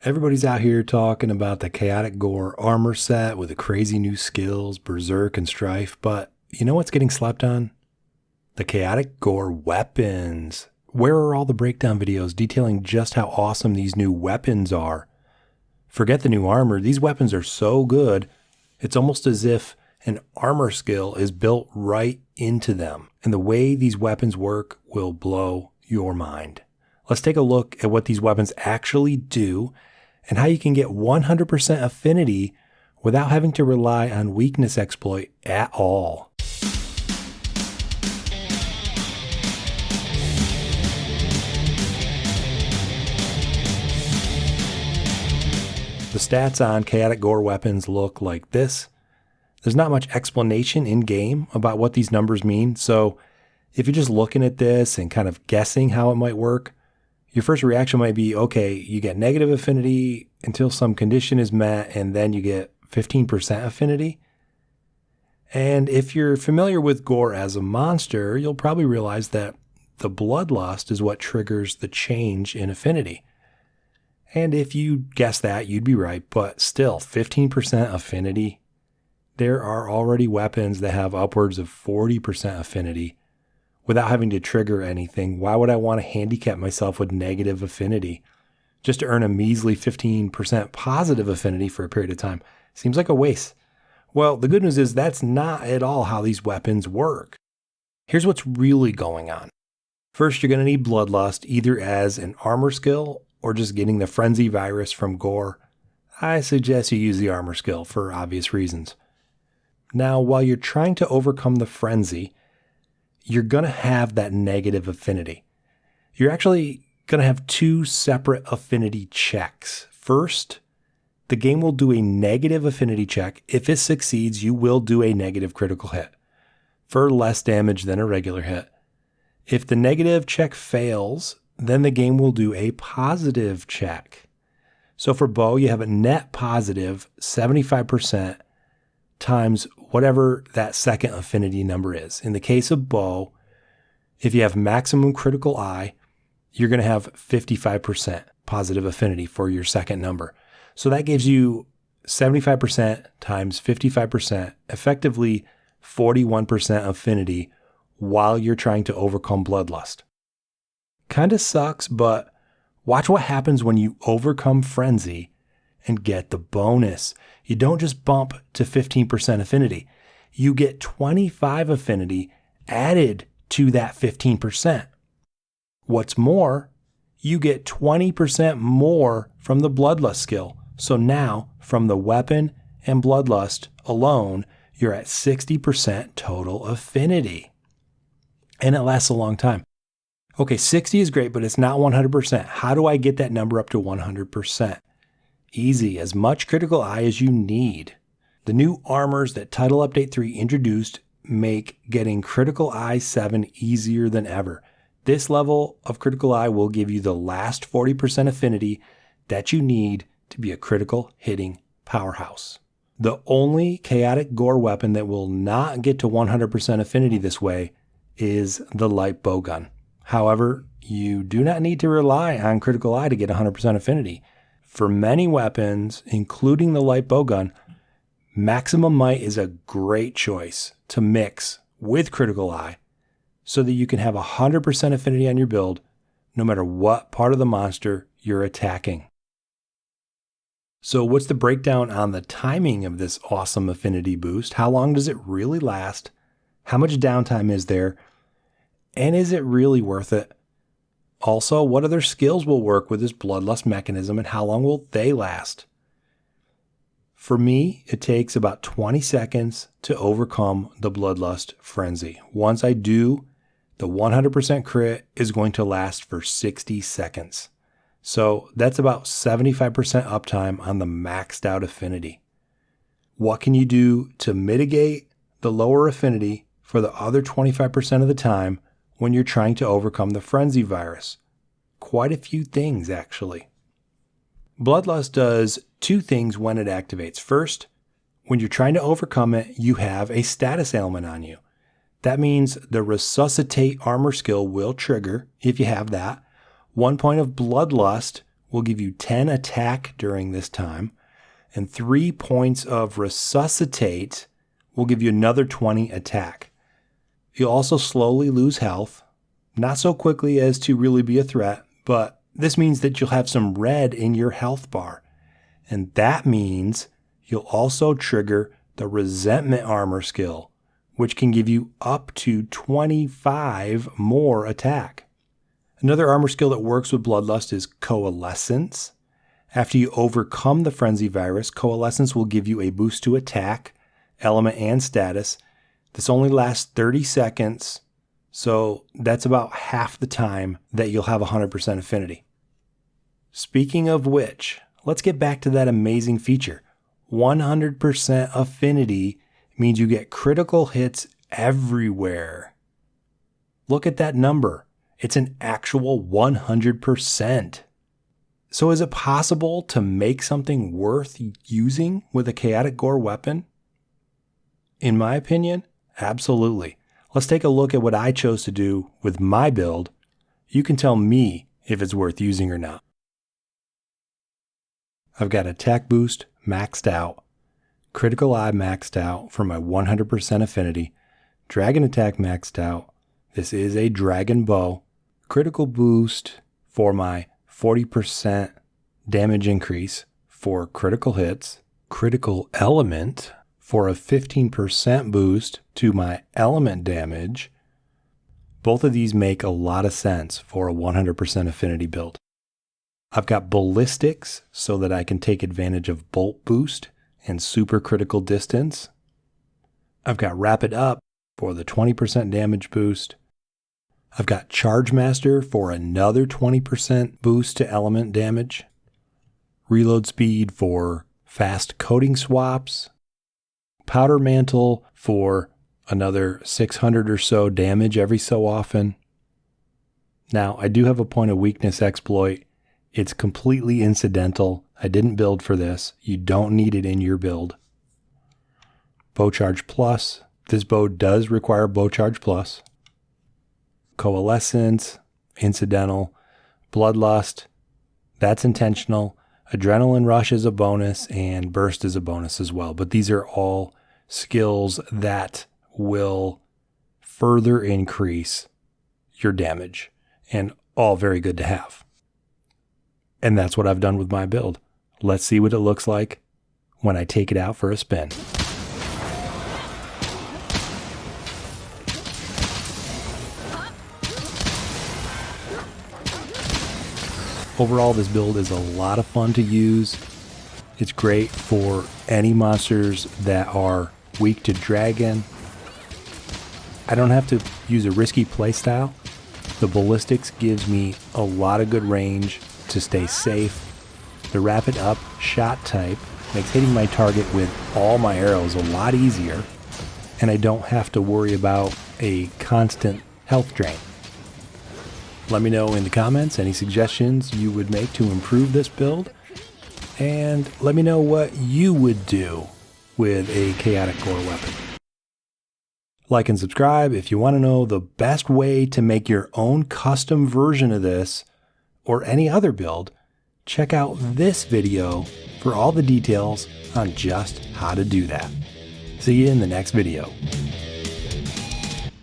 Everybody's out here talking about the chaotic gore armor set with the crazy new skills, berserk and strife, but you know what's getting slept on? The chaotic gore weapons. Where are all the breakdown videos detailing just how awesome these new weapons are? Forget the new armor, these weapons are so good, it's almost as if an armor skill is built right into them, and the way these weapons work will blow your mind. Let's take a look at what these weapons actually do and how you can get 100% affinity without having to rely on weakness exploit at all. The stats on chaotic gore weapons look like this. There's not much explanation in game about what these numbers mean, so if you're just looking at this and kind of guessing how it might work, your first reaction might be, okay, you get negative affinity until some condition is met, and then you get 15% affinity. And if you're familiar with gore as a monster, you'll probably realize that the bloodlust is what triggers the change in affinity. And if you guess that, you'd be right, but still, 15% affinity. There are already weapons that have upwards of 40% affinity. Without having to trigger anything, why would I want to handicap myself with negative affinity just to earn a measly 15% positive affinity for a period of time? Seems like a waste. Well, the good news is that's not at all how these weapons work. Here's what's really going on. First, you're going to need bloodlust either as an armor skill or just getting the frenzy virus from gore. I suggest you use the armor skill for obvious reasons. Now, while you're trying to overcome the frenzy, you're going to have that negative affinity. You're actually going to have two separate affinity checks. First, the game will do a negative affinity check. If it succeeds, you will do a negative critical hit for less damage than a regular hit. If the negative check fails, then the game will do a positive check. So for bow, you have a net positive 75% times whatever that second affinity number is. In the case of bow, if you have maximum critical eye, you're going to have 55% positive affinity for your second number. So that gives you 75% times 55%, effectively 41% affinity while you're trying to overcome bloodlust. Kind of sucks, but watch what happens when you overcome frenzy and get the bonus. You don't just bump to 15% affinity. You get 25 affinity added to that 15%. What's more, you get 20% more from the bloodlust skill. So now, from the weapon and bloodlust alone, you're at 60% total affinity. And it lasts a long time. Okay, 60 is great, but it's not 100%. How do I get that number up to 100%? Easy, as much critical eye as you need. The new armors that Title Update 3 introduced make getting critical eye 7 easier than ever. This level of critical eye will give you the last 40% affinity that you need to be a critical hitting powerhouse. The only chaotic gore weapon that will not get to 100% affinity this way is the light bowgun. However, you do not need to rely on critical eye to get 100% affinity. For many weapons, including the light bowgun, maximum might is a great choice to mix with critical eye so that you can have 100% affinity on your build no matter what part of the monster you're attacking. So what's the breakdown on the timing of this awesome affinity boost? How long does it really last? How much downtime is there? And is it really worth it? Also, what other skills will work with this bloodlust mechanism and how long will they last? For me, it takes about 20 seconds to overcome the bloodlust frenzy. Once I do, the 100% crit is going to last for 60 seconds. So that's about 75% uptime on the maxed out affinity. What can you do to mitigate the lower affinity for the other 25% of the time when you're trying to overcome the frenzy virus? Quite a few things, actually. Bloodlust does two things when it activates. First, when you're trying to overcome it, you have a status ailment on you. That means the resuscitate armor skill will trigger if you have that. 1 point of bloodlust will give you 10 attack during this time, and 3 points of resuscitate will give you another 20 attack. You'll also slowly lose health, not so quickly as to really be a threat, but this means that you'll have some red in your health bar. And that means you'll also trigger the resentment armor skill, which can give you up to 25 more attack. Another armor skill that works with Bloodlust is Coalescence. After you overcome the Frenzy virus, Coalescence will give you a boost to attack, element, and status. This only lasts 30 seconds, so that's about half the time that you'll have 100% affinity. Speaking of which, let's get back to that amazing feature. 100% affinity means you get critical hits everywhere. Look at that number. It's an actual 100%. So is it possible to make something worth using with a chaotic gore weapon? In my opinion, absolutely. Let's take a look at what I chose to do with my build. You can tell me if it's worth using or not. I've got attack boost maxed out, critical eye maxed out for my 100% affinity, dragon attack maxed out. This is a dragon bow. Critical boost for my 40% damage increase for critical hits, critical element for a 15% boost to my element damage. Both of these make a lot of sense for a 100% affinity build. I've got ballistics so that I can take advantage of bolt boost and super critical distance. I've got rapid up for the 20% damage boost. I've got Charge Master for another 20% boost to element damage. Reload speed for fast coating swaps. Powder Mantle for another 600 or so damage every so often. Now, I do have a point of weakness exploit. It's completely incidental. I didn't build for this. You don't need it in your build. Bow Charge Plus. This bow does require Bow Charge Plus. Coalescence, incidental. Bloodlust, that's intentional. Adrenaline Rush is a bonus, and Burst is a bonus as well. But these are all skills that will further increase your damage, and all very good to have. And that's what I've done with my build. Let's see what it looks like when I take it out for a spin. Overall, this build is a lot of fun to use. It's great for any monsters that are weak to dragon. I don't have to use a risky playstyle. The ballistics gives me a lot of good range to stay safe. The rapid up shot type makes hitting my target with all my arrows a lot easier, and I don't have to worry about a constant health drain. Let me know in the comments any suggestions you would make to improve this build, and let me know what you would do with a chaotic gore weapon. Like and subscribe if you want to know the best way to make your own custom version of this or any other build. Check out this video for all the details on just how to do that. See you in the next video.